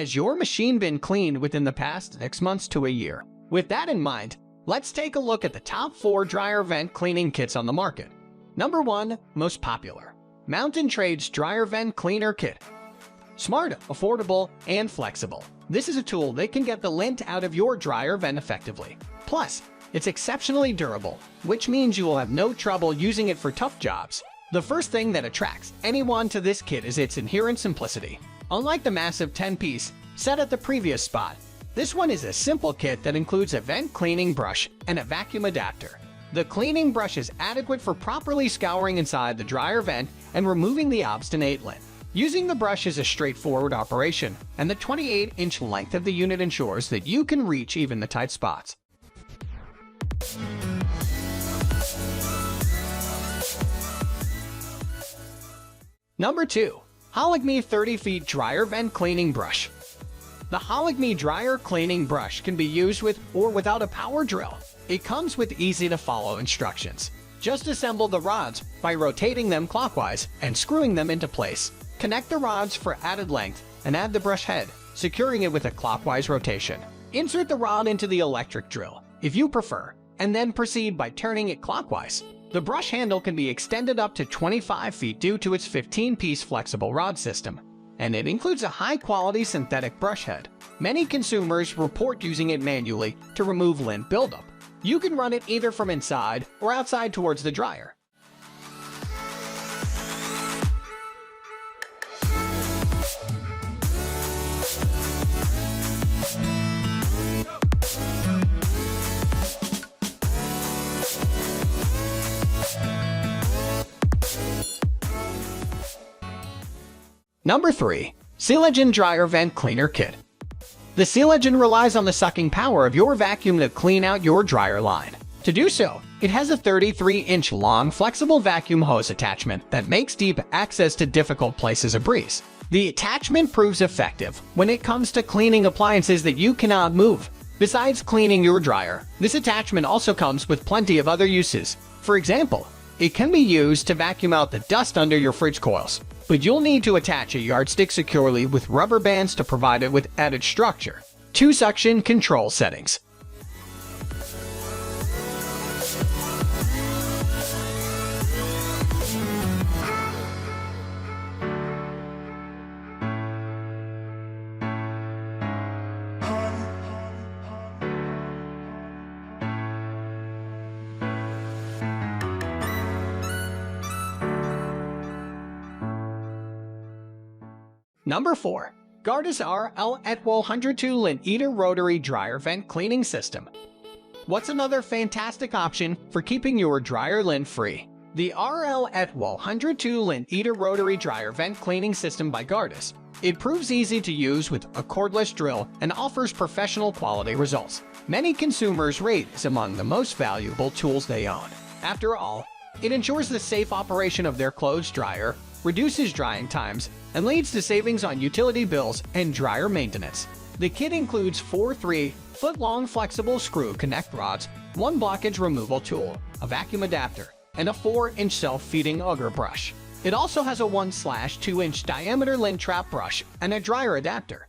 Has your machine been cleaned within the past 6 months to a year? With that in mind, let's take a look at the top 4 dryer vent cleaning kits on the market. Number 1, most popular. Mountain Trade's Dryer Vent Cleaner Kit. Smart, affordable, and flexible. This is a tool that can get the lint out of your dryer vent effectively. Plus, it's exceptionally durable, which means you will have no trouble using it for tough jobs. The first thing that attracts anyone to this kit is its inherent simplicity. Unlike the massive 10-piece set at the previous spot, this one is a simple kit that includes a vent cleaning brush and a vacuum adapter. The cleaning brush is adequate for properly scouring inside the dryer vent and removing the obstinate lint. Using the brush is a straightforward operation, and the 28-inch length of the unit ensures that you can reach even the tight spots. Number 2. Holikme 30 Feet Dryer Vent Cleaning Brush. The Holikme dryer cleaning brush can be used with or without a power drill. It comes with easy-to-follow instructions. Just assemble the rods by rotating them clockwise and screwing them into place. Connect the rods for added length and add the brush head, securing it with a clockwise rotation. Insert the rod into the electric drill, if you prefer, and then proceed by turning it clockwise. The brush handle can be extended up to 25 feet due to its 15-piece flexible rod system, and it includes a high-quality synthetic brush head. Many consumers report using it manually to remove lint buildup. You can run it either from inside or outside towards the dryer. Number 3. Sealegend Dryer Vent Cleaner Kit. The Sealegend relies on the sucking power of your vacuum to clean out your dryer line. To do so, it has a 33-inch long flexible vacuum hose attachment that makes deep access to difficult places a breeze. The attachment proves effective when it comes to cleaning appliances that you cannot move. Besides cleaning your dryer, this attachment also comes with plenty of other uses. For example, it can be used to vacuum out the dust under your fridge coils, but you'll need to attach a yardstick securely with rubber bands to provide it with added structure. 2 suction control settings. Number 4. Gardus RL-102 LintEater Rotary Dryer Vent Cleaning System. What's another fantastic option for keeping your dryer lint free? The RL-102 LintEater Rotary Dryer Vent Cleaning System by Guardis. It proves easy to use with a cordless drill and offers professional quality results. Many consumers rate it among the most valuable tools they own. After all, it ensures the safe operation of their clothes dryer, reduces drying times, and leads to savings on utility bills and dryer maintenance. The kit includes 4 3-foot-long flexible screw connect rods, 1 blockage removal tool, a vacuum adapter, and a 4-inch self-feeding auger brush. It also has a 1/2-inch diameter lint trap brush and a dryer adapter.